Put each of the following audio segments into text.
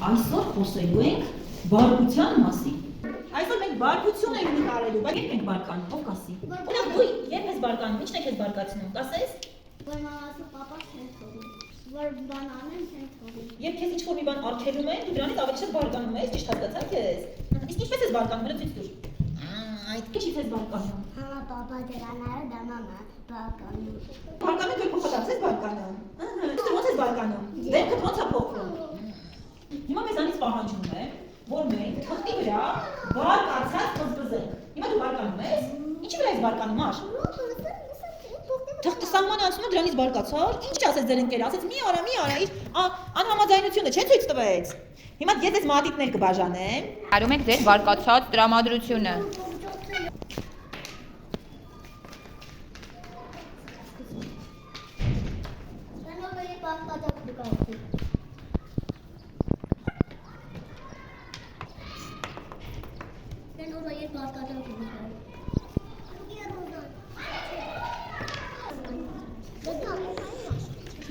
Այսօր խոսելու ենք բարկության մասին։ Այսօր մենք բարկություն ենք նկարելու, բայց երբ ենք բարկանում, ով կասի։ Օրինակ դու երբ ես բարկանում, ի՞նչն է քեզ բարկացնում, կասես։ Որ մամասը պապաս չեն թողնում, որ բան անեն չեն թողնում։ Երբ քեզ ինչ-որ մի բան արգելում են, դու դրանից ավելի շատ բարկանում ես, ճիշտ հասկացա քեզ։ Իսկ ինչպես ես բարկանում, մենը ցույց տուր։ Այդ ինչի՞ց ես բարկանում։ Համա պապա դրաները դա մամա բարկանում։ Բարկանում դու փոխադարձ ես բարկանում։ Դու ո՞նց ես բարկանում։ Դեպքը ո՞նց է փոխվում։ Հիմա մեզանից պահանջում է, որ մենք թղթի վրա բարկացած բզբզենք։ Հիմա դու բարկանում ես։ Ինչի վրա ես բարկանում, Մաշ։ Թղթը սահմանը անցնում է դրանից բարկացար։ Ինչ ասեց ձեր ընկերը, ասեց մի արա, իր անհամաձայնությունը չէ ցույց տվեց։ Հիմա ես այս մատիտներ կբաժանեմ։ Արում եք ձեր բարկացած տրամադրությունը։ Բանովերի բարկատակ դուկացի։ Բանովերի բարկատակ դուկացի։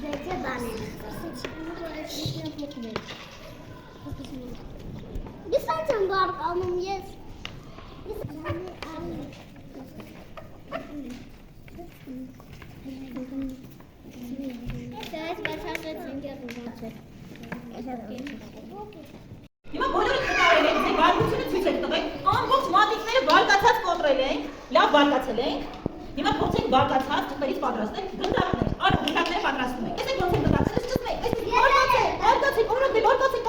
Դե բանը։ Ես անցան բարկանում ես։ Ես բացատրեց ընկերուհուց։ Հիմա բոլորը նկարել ենք, ձեր բարկությունը ցույց եք տվել, ամբողջ մատիտները բարկացած կոտրել ենք, լավ բարկացել ենք։ Հիմա փորձենք բարկացած թղթերից պատրաստել գնդակներ։ Արո, գնդակներ պատրաստում ենք։ Տեսեք ոնց են գնդակները, սկսում ենք։ Այս բարկացել, օրոք դե բարկացել